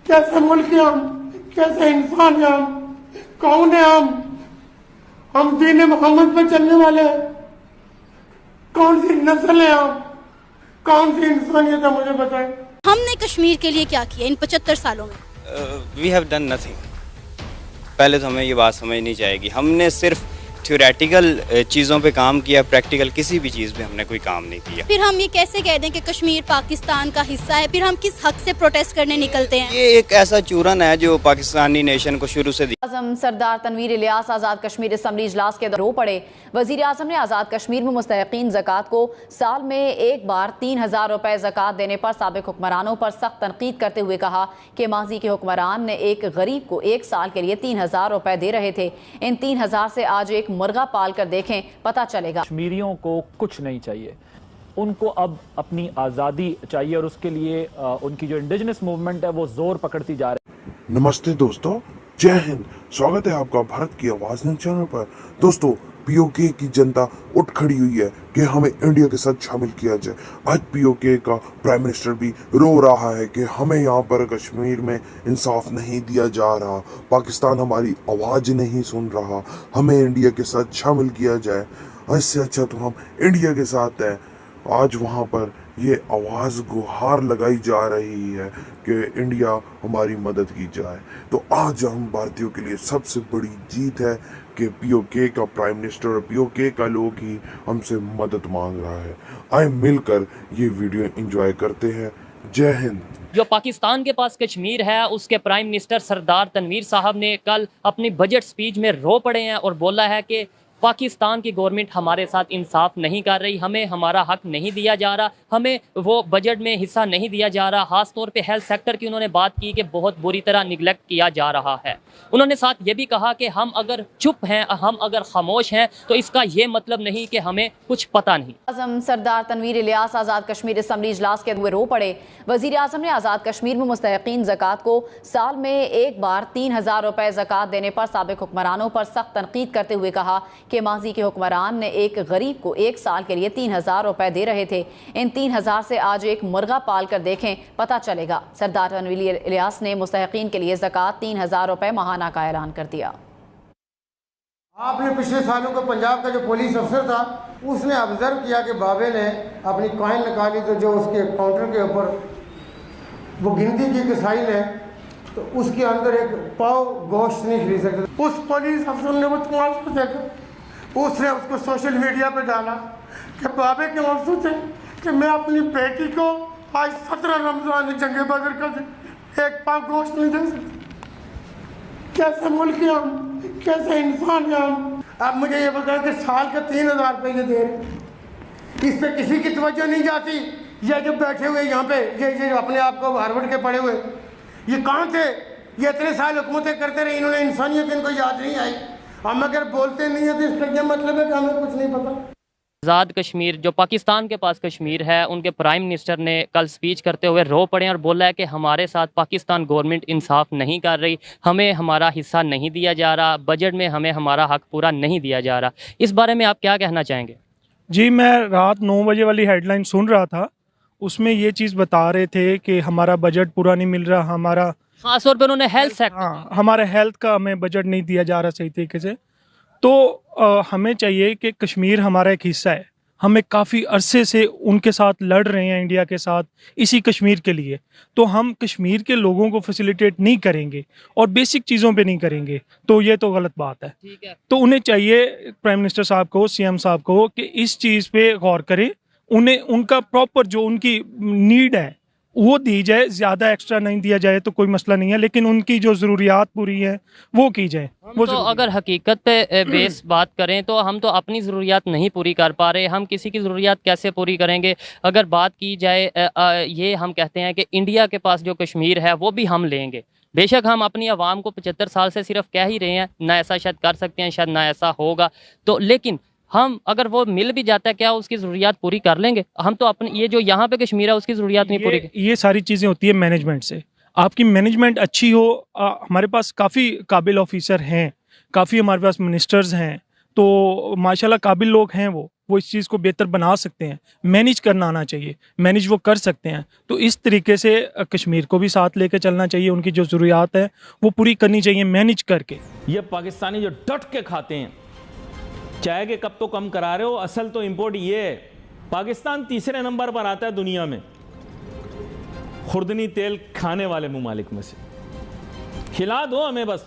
कैसे मुल्क है हम, कैसे इंसान है हम, कौन है हम दीन मोहम्मद पे चलने वाले हैं। कौन सी नस्ल है हम, कौन सी इंसानियत है, मुझे बताएं। हमने कश्मीर के लिए क्या किया इन 75 सालों में? We have done nothing. पहले तो हमें ये बात समझनी चाहिए, हमने सिर्फ थ्योरेटिकल चीज़ों पे काम किया, प्रैक्टिकल किसी भी चीज़ पे हमने कोई काम नहीं किया। फिर हम ये कैसे कह दें कि कश्मीर पाकिस्तान का हिस्सा है? फिर हम किस हक से प्रोटेस्ट करने निकलते हैं? ये एक ऐसा चूरन है जो पाकिस्तानी नेशन को शुरू से आज़म सरदार तनवीर इलियास आज़ाद कश्मीर असम्बली इजलास के रो पड़े। वज़ीर आज़म ने आज़ाद कश्मीर में मुस्तहिक़ीन ज़कात को साल में एक बार 3000 रुपए ज़कात देने पर साबिक़ हुक्मरानों पर सख्त तनकीद करते हुए कहा कि माजी के हुक्मरान ने एक गरीब को एक साल के लिए 3000 रुपए दे रहे थे। इन 3000 से आज एक मुर्गा पाल कर देखें, पता चलेगा। कश्मीरियों को कुछ नहीं चाहिए, उनको अब अपनी आज़ादी चाहिए और उसके लिए उनकी जो इंडिजिनस मूवमेंट है वो जोर पकड़ती जा रही है। नमस्ते दोस्तों, जय हिंद। स्वागत है आपका भारत की आवाज न्यूज़ चैनल पर। दोस्तों, पीओके की जनता उठ खड़ी हुई है कि हमें इंडिया के साथ शामिल किया जाए। आज पीओके का प्राइम मिनिस्टर भी रो रहा है कि हमें यहाँ पर कश्मीर में इंसाफ नहीं दिया जा रहा, पाकिस्तान हमारी आवाज़ नहीं सुन रहा, हमें इंडिया के साथ शामिल किया जाए। इससे अच्छा तो हम इंडिया के साथ हैं। आज वहाँ पर ये आवाज़ गुहार लगाई जा रही है कि इंडिया हमारी मदद की जाए। तो आज हम भारतीयों के लिए सबसे बड़ी जीत है कि पीओके का प्राइम मिनिस्टर और पीओके का लोग ही हमसे मदद मांग रहा है। आए मिलकर ये वीडियो एंजॉय करते हैं। जय हिंद। जो पाकिस्तान के पास कश्मीर है, उसके प्राइम मिनिस्टर सरदार तनवीर साहब ने कल अपनी बजट स्पीच में रो पड़े हैं और बोला है कि पाकिस्तान की गवर्नमेंट हमारे साथ इंसाफ नहीं कर रही, हमें हमारा हक नहीं दिया जा रहा, हमें वो बजट में हिस्सा नहीं दिया जा रहा। खास तौर पे हेल्थ सेक्टर की उन्होंने बात की कि बहुत बुरी तरह निगलेक्ट किया जा रहा है। उन्होंने साथ ये भी कहा कि हम अगर चुप हैं, हम अगर खामोश हैं, तो इसका ये मतलब नहीं कि हमें कुछ पता नहीं। आज़म सरदार तनवीर इलियास आज़ाद कश्मीर असम्बली इजलास के हुए रो पड़े। वज़ीर आज़म ने आज़ाद कश्मीर में मुस्तहिक़ीन ज़कात को साल में एक बार 3000 रुपए ज़कात देने पर साबिक़ हुक्मरानों पर सख्त तनकीद करते हुए कहा कि माजी के हुक्मरान ने एक गरीब को एक साल के लिए 3000 रुपए दे रहे थे। इन 3000 से आज एक मुर्गा पाल कर देखें, पता चलेगा। सरदार तनवीर इलियास ने मुस्तहिक़ीन के लिए ज़कात 3000 रुपए माहाना का ऐलान कर दिया। आपने पिछले सालों को पंजाब का जो पुलिस अफसर था, उसने ऑब्जर्व किया कि बाबे ने अपनी कॉइन निकाली तो जो उसके काउंटर के ऊपर वो गिनती की कसाई ने, तो उसके अंदर एक पाव गोश्त नहीं खरीद सकते। उस पुलिस अफसर ने वो तमाशा देखा, उसने उसको सोशल मीडिया पे डाला कि बाबे के मकसूद है कि मैं अपनी बेटी को आज 17 रमजान जंगे बदर का एक पाव गोश्त नहीं दे सकती। कैसे मुल्क है हम, कैसे इंसान है हम। अब मुझे ये बताएं कि साल के 3000 रुपये ये दे रहे, इस पे किसी की तवज्जो नहीं जाती। ये जो बैठे हुए यहाँ पे ये अपने आप को हार्वर्ड के पढ़े हुए, ये कहाँ थे? ये इतने साल हुकूमतें करते रहे, इन्होंने इंसानियत इनको याद नहीं आई। हम अगर बोलते नहीं है तो इसका क्या मतलब है कि हमें कुछ नहीं पता। आज़ाद कश्मीर जो पाकिस्तान के पास कश्मीर है, उनके प्राइम मिनिस्टर ने कल स्पीच करते हुए रो पड़े और बोला है कि हमारे साथ पाकिस्तान गवर्नमेंट इंसाफ नहीं कर रही, हमें हमारा हिस्सा नहीं दिया जा रहा, बजट में हमें हमारा हक पूरा नहीं दिया जा रहा। इस बारे में आप क्या कहना चाहेंगे? जी, मैं रात 9 बजे वाली हेडलाइन सुन रहा था, उसमें ये चीज़ बता रहे थे कि हमारा बजट पूरा नहीं मिल रहा, हमारा खासतौर पर उन्होंने हेल्थ सेक्टर, हाँ, हमारे हेल्थ का हमें बजट नहीं दिया जा रहा सही तरीके से। तो हमें चाहिए कि कश्मीर हमारा एक हिस्सा है, हमें काफ़ी अरसे से उनके साथ लड़ रहे हैं, इंडिया के साथ, इसी कश्मीर के लिए। तो हम कश्मीर के लोगों को फैसिलिटेट नहीं करेंगे और बेसिक चीज़ों पे नहीं करेंगे, तो ये तो गलत बात है। ठीक है। तो उन्हें चाहिए, प्राइम मिनिस्टर साहब को, सीएम साहब को, कि इस चीज़ पे गौर करें, उन्हें उनका प्रॉपर जो उनकी नीड है वो दी जाए। ज़्यादा एक्स्ट्रा नहीं दिया जाए तो कोई मसला नहीं है, लेकिन उनकी जो ज़रूरियात पूरी है वो की जाए। वो तो अगर हकीकत पे बेस बात करें तो हम तो अपनी ज़रूरियात नहीं पूरी कर पा रहे, हम किसी की ज़रूरियात कैसे पूरी करेंगे? अगर बात की जाए, ये हम कहते हैं कि इंडिया के पास जो कश्मीर है वो भी हम लेंगे। बेशक हम अपनी आवाम को 75 साल से सिर्फ कह ही रहे हैं, ना ऐसा शायद कर सकते हैं, शायद ना ऐसा होगा, तो लेकिन हम अगर वो मिल भी जाता है, क्या उसकी ज़रूरियात पूरी कर लेंगे? हम तो अपनी ये जो यहाँ पे कश्मीर है उसकी ज़रूरियात नहीं पूरी। ये सारी चीज़ें होती है मैनेजमेंट से। आपकी मैनेजमेंट अच्छी हो, हमारे पास काफ़ी काबिल ऑफिसर हैं, काफ़ी हमारे पास मिनिस्टर्स हैं, तो माशाल्लाह काबिल लोग हैं वो, वो इस चीज़ को बेहतर बना सकते हैं, मैनेज करना आना चाहिए, मैनेज वो कर सकते हैं। तो इस तरीके से कश्मीर को भी साथ लेके चलना चाहिए, उनकी जो ज़रूरियात है वो पूरी करनी चाहिए मैनेज करके। ये पाकिस्तानी जो डट के खाते हैं, चाय के कप तो कम करा रहे हो, असल तो इंपोर्ट ये है। पाकिस्तान तीसरे नंबर पर आता है दुनिया में खुर्दनी तेल खाने वाले ममालिक में से। खिला दो हमें, बस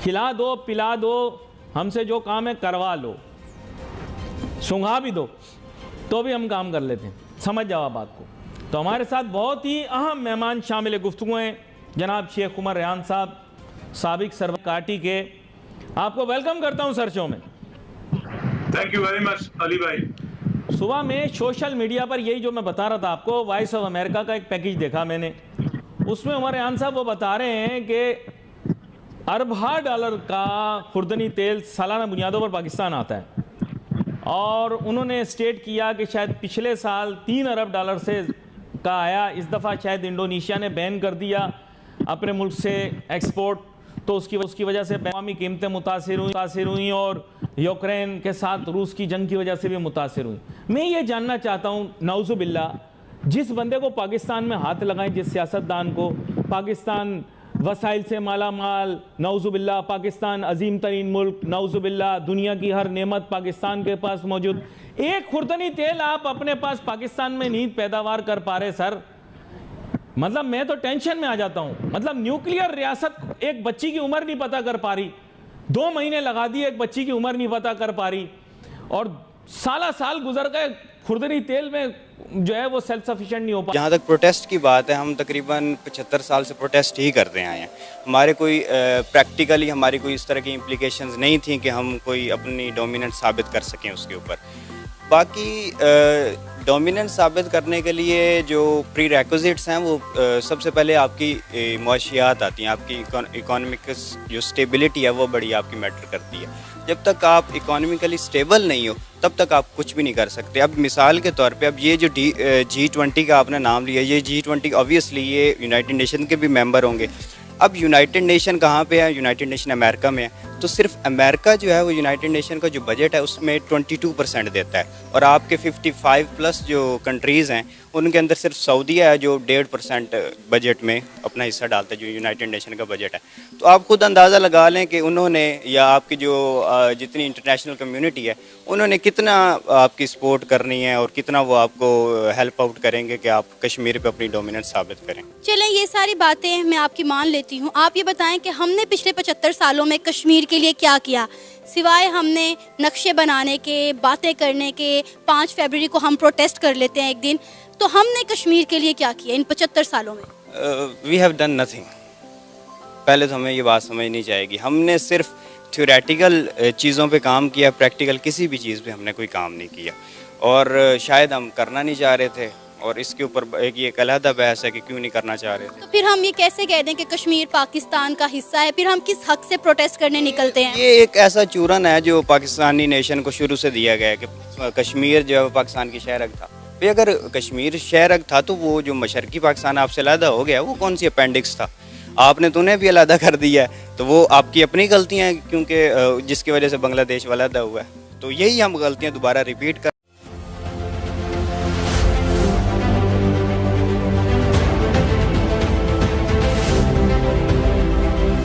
खिला दो, पिला दो, हमसे जो काम है करवा लो, सुंघा भी दो तो भी हम काम कर लेते हैं। समझ जाओ बात को। तो हमारे साथ बहुत ही अहम मेहमान शामिल गुफ्तगू हैं, जनाब शेख उमर रेहान साहब, साबिक सरकाटी के। आपको वेलकम करता हूं सर शो में। Thank you very much Ali भाई। सुबह में सोशल मीडिया पर यही जो मैं बता रहा था आपको, वॉइस ऑफ अमेरिका का एक पैकेज देखा मैंने, उसमें उमर रेहान साहब वो बता रहे हैं कि अरबा डॉलर का खुर्दनी तेल सालाना बुनियादों पर पाकिस्तान आता है, और उन्होंने स्टेट किया कि शायद पिछले साल 3 अरब डॉलर से का आया। इस दफ़ा शायद इंडोनेशिया ने बैन कर दिया अपने मुल्क से एक्सपोर्ट, तो उसकी वजह से बैमी कीमतें मुतासिर हुई और यूक्रेन के साथ रूस की जंग की वजह से भी मुतासिर हुई। मैं ये जानना चाहता हूँ, नाउजुबिल्ला, जिस बंदे को पाकिस्तान में हाथ लगाएं, जिस सियासतदान को, पाकिस्तान वसाइल से माला माल, नाउजुबिल्ला, पाकिस्तान अजीम तरीन मुल्क, नाउजुबिल्ला, दुनिया की हर नेमत पाकिस्तान के पास मौजूद, एक खुर्दनी तेल आप अपने पास पाकिस्तान में नहीं पैदावार कर पा रहे सर। मतलब मैं तो टेंशन में आ जाता हूं। मतलब न्यूक्लियर रियासत एक बच्ची की उम्र नहीं पता कर पा रही, 2 महीने लगा दिए, एक बच्ची की उम्र नहीं पता कर पा रही, और साल गुजर गए, खुर्दनी तेल में जो है वो सेल्फ सफिशिएंट नहीं हो पा। जहाँ तक प्रोटेस्ट की बात है, हम तकरीबन 75 साल से प्रोटेस्ट ही करते आए हैं। हमारे कोई प्रैक्टिकली हमारी कोई इस तरह की इम्प्लीकेशंस नहीं थी कि हम कोई अपनी डोमिनेंस साबित कर सकें उसके ऊपर। बाकी डोमिनेंस साबित करने के लिए जो प्री रेक्विजिट्स हैं वो सबसे पहले आपकी मुआशियात आती हैं, आपकी इकोनॉमिक जो स्टेबिलिटी है वो बड़ी आपकी मैटर करती है। जब तक आप इकोनॉमिकली स्टेबल नहीं हो तब तक आप कुछ भी नहीं कर सकते। अब मिसाल के तौर पे, अब ये जो G20 का आपने नाम लिया, ये G20 ऑब्वियसली ये यूनाइटेड नेशन के भी मेंबर होंगे। अब यूनाइटेड नेशन कहाँ पे है? यूनाइटेड नेशन अमेरिका में है। तो सिर्फ अमेरिका जो है वो यूनाइटेड नेशन का जो बजट है उसमें 22% देता है, और आपके 55 प्लस जो कंट्रीज़ हैं उनके अंदर सिर्फ सऊदीया है जो 1.5% बजट में अपना हिस्सा डालता है, जो यूनाइटेड नेशन का बजट है। तो आप खुद अंदाज़ा लगा लें कि उन्होंने, या आपकी जो जितनी इंटरनेशनल कम्युनिटी है, उन्होंने कितना आपकी सपोर्ट करनी है और कितना वो आपको हेल्प आउट करेंगे कि आप कश्मीर पे अपनी डोमिनेंस साबित करें। चलें, ये सारी बातें मैं आपकी मान लेती हूँ। आप ये बताएं कि हमने पिछले 75 सालों में कश्मीर के लिए क्या किया, सिवाय हमने नक्शे बनाने के, बातें करने के। 5 फरवरी को हम प्रोटेस्ट कर लेते हैं एक दिन, तो हमने कश्मीर के लिए क्या किया इन 75 सालों में? We have done nothing. पहले तो हमें ये बात समझनी चाहिए, हमने सिर्फ थ्योरेटिकल चीज़ों पे काम किया, प्रैक्टिकल किसी भी चीज़ पे हमने कोई काम नहीं किया, और शायद हम करना नहीं चाह रहे थे, और इसके ऊपर एक ये अलहदा बहस है कि क्यों नहीं करना चाह रहे थे। तो फिर हम ये कैसे कह दें कि कश्मीर पाकिस्तान का हिस्सा है? फिर हम किस हक से प्रोटेस्ट करने निकलते हैं? ये एक ऐसा चूरन है जो पाकिस्तानी नेशन को शुरू से दिया गया है कि कश्मीर जो है पाकिस्तान की शहरक था। भाई अगर कश्मीर शहरक था तो वो जो मशरकी पाकिस्तान आपसे अलहदा हो गया, वो कौन सी अपेंडिक्स था? आपने तो उन्हें भी अलहदा कर दिया है, तो वो आपकी अपनी गलतियाँ हैं, क्योंकि जिसकी वजह से बांग्लादेश अलहदा हुआ है। तो यही हम गलतियाँ दोबारा रिपीट कर